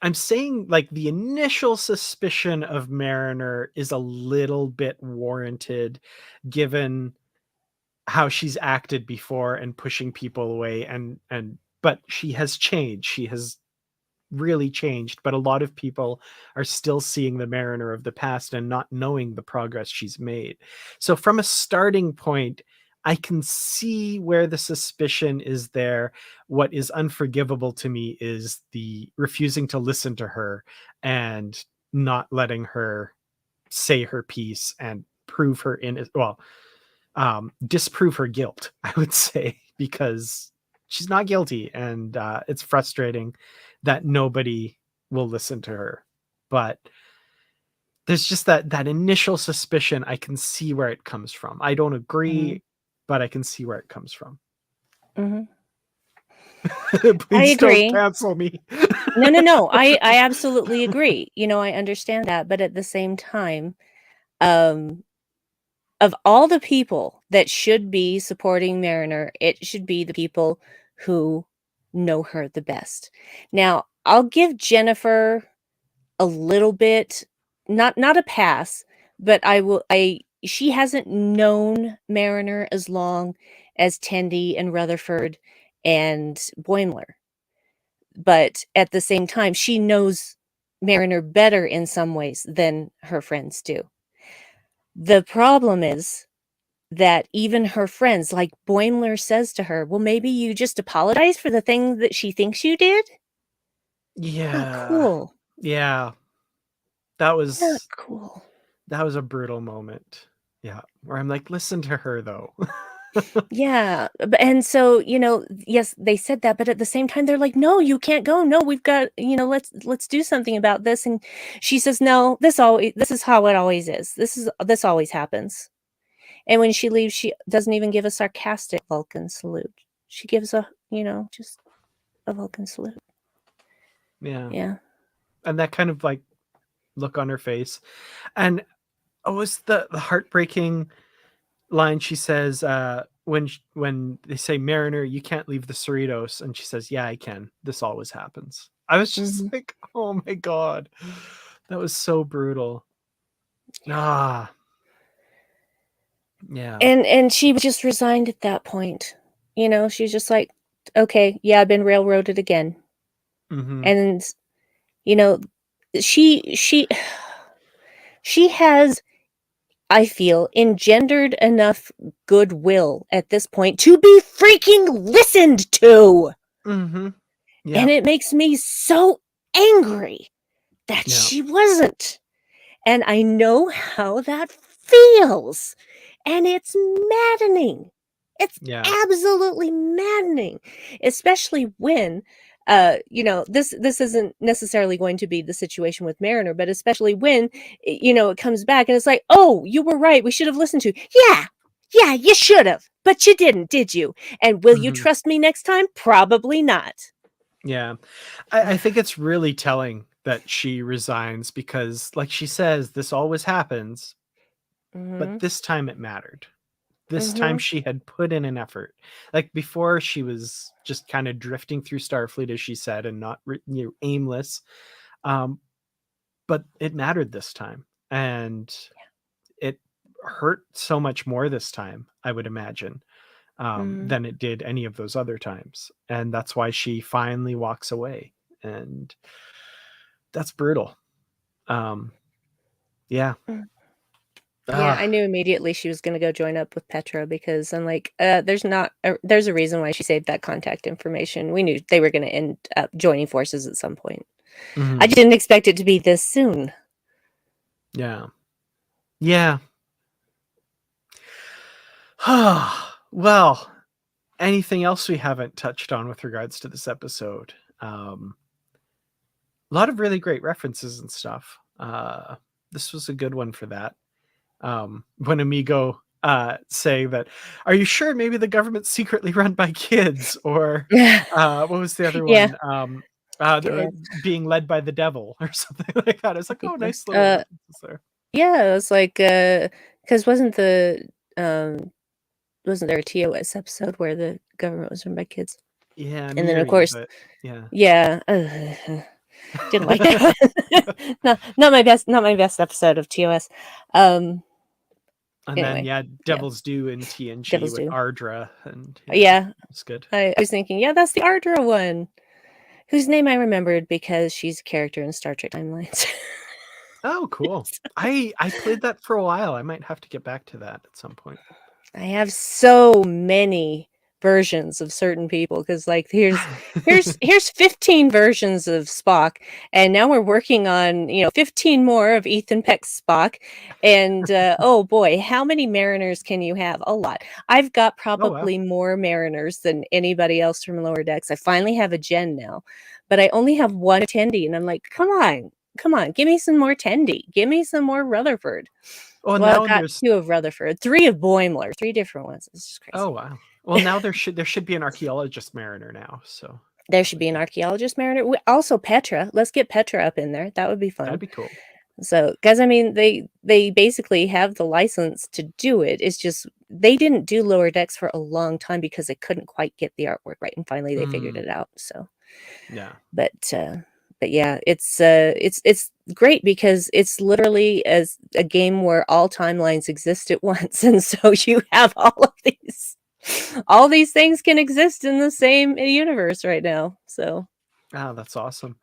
I'm saying, like, the initial suspicion of Mariner is a little bit warranted, given how she's acted before and pushing people away, but she has changed. She has really changed, but a lot of people are still seeing the Mariner of the past and not knowing the progress she's made. So from a starting point, I can see where the suspicion is there. What is unforgivable to me is the refusing to listen to her and not letting her say her piece and prove her disprove her guilt, I would say, because she's not guilty, and it's frustrating that nobody will listen to her. But there's just that initial suspicion. I can see where it comes from. I don't agree, but I can see where it comes from. Please don't cancel me. No. I absolutely agree. I understand that, but at the same time, Of all the people that should be supporting Mariner, it should be the people who know her the best. Now, I'll give Jennifer a little bit, not a pass, but she hasn't known Mariner as long as Tendi and Rutherford and Boimler. But at the same time, she knows Mariner better in some ways than her friends do. The problem is that even her friends, like Boimler says to her, well, maybe you just apologize for the thing that she thinks you did? Not Yeah. cool. Yeah. That Not was cool. a brutal moment. Yeah. Where I'm like, listen to her though. Yeah, and so, yes, they said that, but at the same time, they're like, "No, you can't go. No, we've got, let's do something about this." And she says, "No, this is how it always is. This always happens." And when she leaves, she doesn't even give a sarcastic Vulcan salute. She gives just a Vulcan salute. Yeah. Yeah. And that kind of like look on her face. And it was the heartbreaking line she says when they say, Mariner, you can't leave the Cerritos, and she says, yeah, I can, this always happens. I was just Mhm. like, oh my god, that was so brutal. Yeah. Yeah. And she was just resigned at that point. She's just like, "Okay, yeah, I've been railroaded again." Mm-hmm. And you know, she she has, I feel, engendered enough goodwill at this point to be freaking listened to. Mm-hmm. Yeah. And it makes me so angry that Yeah. she wasn't. And I know how that feels. And it's maddening. It's Yeah. absolutely maddening, especially when this isn't necessarily going to be the situation with Mariner, but especially when it comes back and it's like, "Oh, you were right. We should have listened to." Yeah. Yeah, you should have. But you didn't, did you? And will you Mm-hmm. trust me next time? Probably not. Yeah. I think it's really telling that she resigns because, like she says, this always happens, but Mhm. this time it mattered. This time Mhm. she had put in an effort. Like before, she was just kind of drifting through Starfleet, as she said, and not aimless. Um, but it mattered this time, and it hurt so much more this time, I would imagine, Mhm. than it did any of those other times. And that's why she finally walks away. And that's brutal. Um, yeah. Mm. Yeah, I Ah. knew immediately she was gonna go join up with Petra because I'm like, there's a reason why she saved that contact information. We knew they were gonna end up joining forces at some point. I Mhm. just didn't expect it to be this soon. Yeah. Yeah. Well, anything else we haven't touched on with regards to this episode? A lot of really great references and stuff. This was a good one for that. When Amigo say that, are you sure maybe the government's secretly run by kids? Or what was the other Yeah. one? Yes. Being led by the devil or something like that. It's like, oh, Yeah. nice little references there. Yeah, it was like, because um wasn't there a TOS episode where the government was run by kids? Yeah, And then, of Miri, course, but yeah. yeah, didn't like that one. Not my best episode of TOS. Um, And then, anyway, yeah, yeah, Devil's Due in TNG Devil's with Due. Ardra, and yeah, Yeah, it's good. I was thinking, yeah, that's the Ardra one, whose name I remembered because she's a character in Star Trek Timelines. Oh, cool. I played that for a while. I might have to get back to that at some point. I have so many versions of certain people because, like, here's 15 versions of Spock, and now we're working on 15 more of Ethan Peck's Spock, and oh boy, how many Mariners can you have? A lot. I've got Oh wow. probably more Mariners than anybody else from Lower Decks. I finally have a Jen now, but I only have one Tendi, and I'm like, come on, give me some more Tendi, give me some more Rutherford. Well, Well, I now got there's 2 of Rutherford, 3 of Boimler, 3 different ones. It's just oh crazy. wow. Well, now there should be an archaeologist mariner now, so There that should would be an be archaeologist mariner. Also Petra. Let's get Petra up in there. That would be that'd fun. be cool. So, because I mean, they basically have the license to do it. It's just they didn't do Lower Decks for a long time because they couldn't quite get the artwork right, and finally they figured Mm, it out. So, yeah. but yeah, it's great because it's literally as a game where all timelines exist at once, and so you have all these things can exist in the same universe right now. So Ah, that's awesome.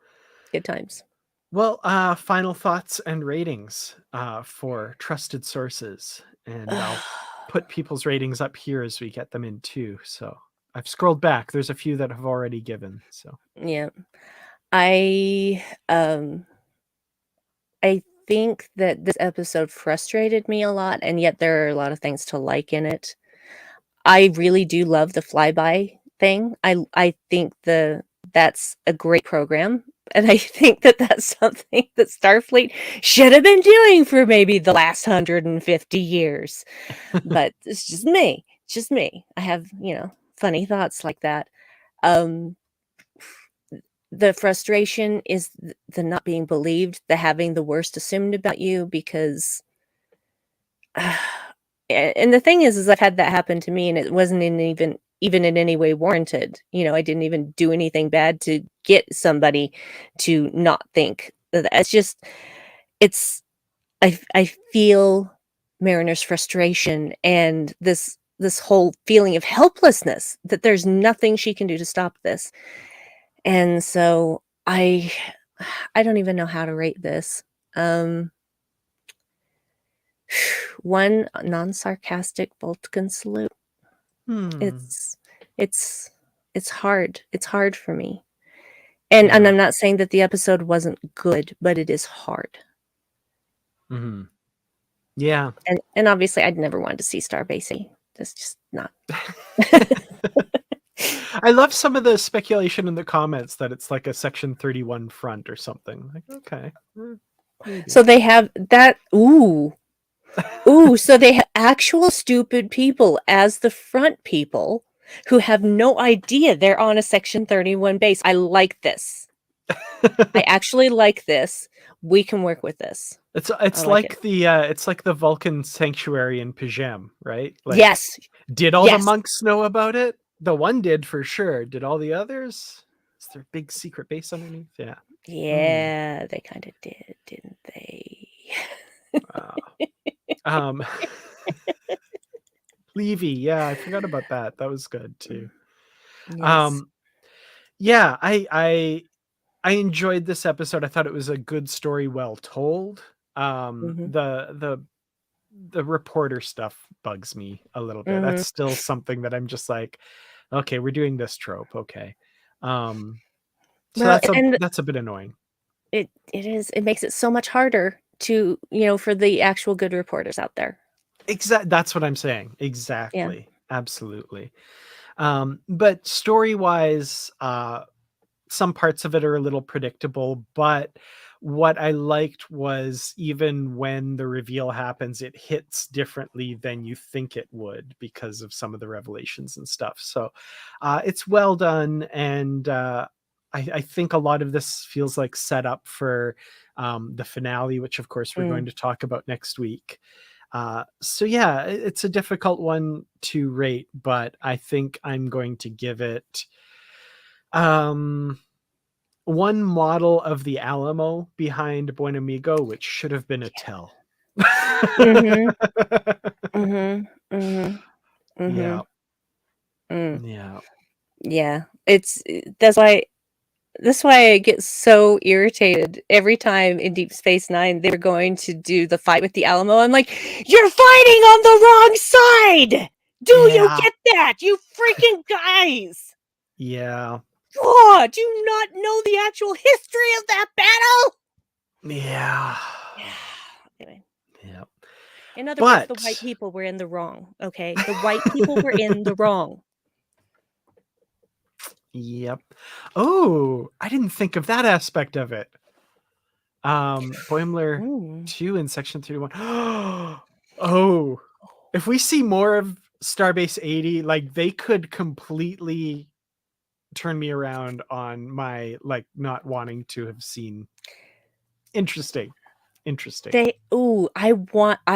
good times. Well, final thoughts and ratings for trusted sources, and I'll put people's ratings up here as we get them in too. So I've scrolled back. There's a few that have already given. So Yeah. I um I think that this episode frustrated me a lot, and yet there are a lot of things to like in it. I really do love the flyby thing. I think that's a great program, and I think that that's something that Starfleet should have been doing for maybe the last 150 years. But it's just me. I have, funny thoughts like that. Um, the frustration is the not being believed, the having the worst assumed about you because and the thing is I've had that happen to me and it wasn't even in any way warranted. I didn't even do anything bad to get somebody to not think that it's just it's I feel Mariner's frustration and this whole feeling of helplessness that there's nothing she can do to stop this. And so I don't even know how to rate this. Um, one non-sarcastic Vulcan salute. hmm. It's it's it's hard. It's hard for me. And Yeah. I'm not saying that the episode wasn't good, but it is hard. Hmm. Yeah. And obviously I'd never wanted to see Starbase A. That's just not. I love some of the speculation in the comments that it's like a Section 31 front or something. Like, okay, maybe. So they have that. Ooh, so they have actual stupid people as the front people who have no idea they're on a Section 31 base. I like this. I actually like this. We can work with this. It's I it's like it. like the Vulcan sanctuary in Pajem, right? Like, Yes. did all the Yes. monks know about it? The one did for sure. Did all the others? Is there a big secret base underneath? Yeah. Hmm. Yeah, they kind of did, didn't they? Wow. Um, Levy, yeah, I forgot about that. That was good too. Yes. Um, yeah, I enjoyed this episode. I thought it was a good story, well told. Mhm. The reporter stuff bugs me a little bit. Mhm. That's still something that I'm just like, okay, we're doing this trope. Okay. Um, so Well, and that's a bit annoying. it makes it so much harder to, for the actual good reporters out there. That's what I'm saying. Yeah. Exactly. Absolutely. But story wise, some parts of it are a little predictable, but what I liked was even when the reveal happens, it hits differently than you think it would because of some of the revelations and stuff. So it's well done. And I think a lot of this feels like set up for the finale, which of course we're Mm. going to talk about next week. So yeah, it's a difficult one to rate, but I think I'm going to give it um one model of the Alamo behind Buenamigo, which should have been a tell. Mhm. Mhm. Mhm. Yeah. Mhm. Mm. Yeah. Yeah. That's why I get so irritated every time in Deep Space Nine they're going to do the fight with the Alamo. I'm like, you're fighting on the wrong side. Do you Yeah. get that, you freaking guys? Yeah. God, do you not know the actual history of that battle? Yeah. Yeah. Anyway, Yeah. in other words, the white But people were in the wrong. Okay, the white people were in the wrong. yep. Oh, I didn't think of that aspect of it. Boimler Mm. 2 in Section 31. Oh, if we see more of Starbase 80, like they could completely turn me around on my like not wanting to have seen. Interesting. interesting. I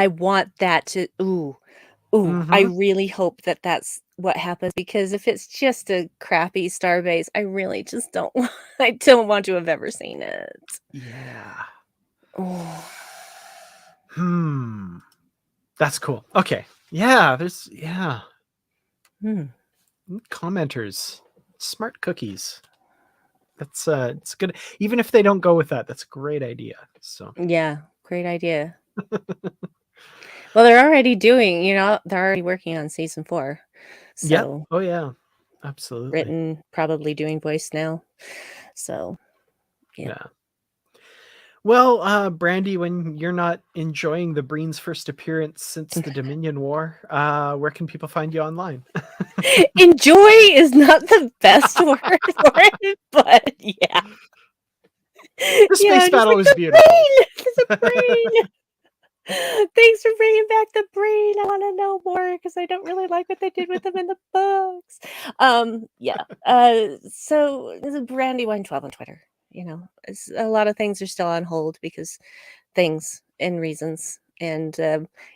want that to I really hope that that's what happens, because if it's just a crappy starbase, I really just don't I don't want to have ever seen it. Yeah. Oh. That's cool. Okay. Yeah, Hmm. commenters. Smart cookies. That's it's good. Even if they don't go with that, that's a great idea. So Yeah, great idea. Well, they're already doing, they're already working on season 4. yeah. So, Oh yeah. Absolutely. written, probably doing voice now. So, yeah. Yeah. Well, Brandi, when you're not enjoying the Breen's first appearance since the Dominion War, where can people find you online? Enjoy is not the best word for it, but yeah. The Yeah, space just battle like was the beautiful. brain! There's a brain! Thanks for bringing back the brain. I want to know more because I don't really like what they did with them in the books. Yeah. So this is Brandi112 on Twitter. A lot of things are still on hold because things and reasons, and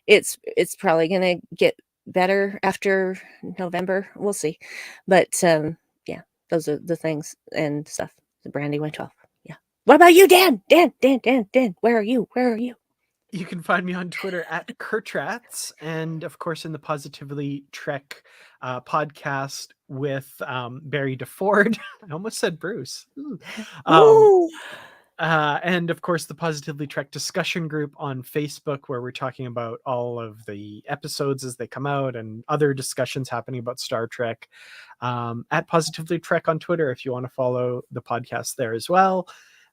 it's probably gonna get better after November. We'll see, but yeah, those are the things and stuff. The Brandi112. Yeah. What about you, Dan? Dan. Where are you? Where are you? You can find me on Twitter at Kurtrats, and of course in the Positively Trek podcast with Barry DeFord. I almost said Bruce. Um, Ooh. and of course the Positively Trek discussion group on Facebook, where we're talking about all of the episodes as they come out and other discussions happening about Star Trek. At Positively Trek on Twitter if you want to follow the podcast there as well.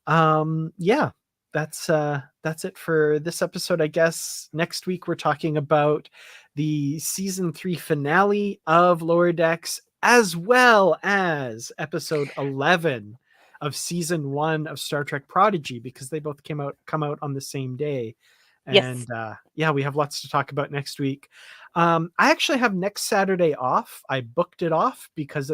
Yeah, that's it for this episode. I guess next week we're talking about the season 3 finale of Lower Decks, as well as episode 11 of season 1 of Star Trek Prodigy, because they both come out on the same day. Yes. And yeah, we have lots to talk about next week. I actually have next Saturday off. I booked it off because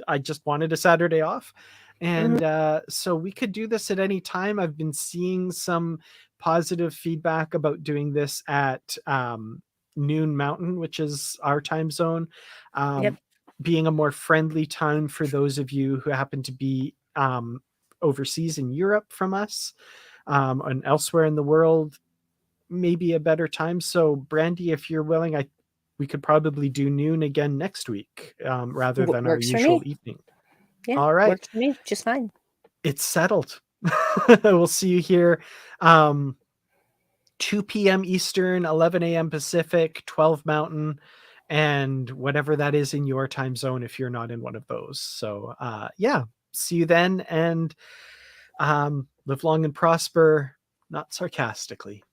I just wanted a Saturday off. Mhm. And so we could do this at any time. I've been seeing some positive feedback about doing this at noon Mountain, which is our time zone, Yep. being a more friendly time for those of you who happen to be overseas in Europe from us, and elsewhere in the world, maybe a better time. So Brandi, if you're willing, we could probably do noon again next week, rather than our Works for usual me. evening. Yeah, All right. works for me just fine. It's settled. We'll see you here. 2 p.m. Eastern, 11 a.m. Pacific, 12 Mountain, and whatever that is in your time zone if you're not in one of those. So yeah, see you then, and live long and prosper, not sarcastically.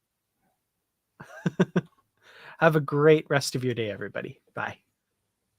Have a great rest of your day, everybody. Bye.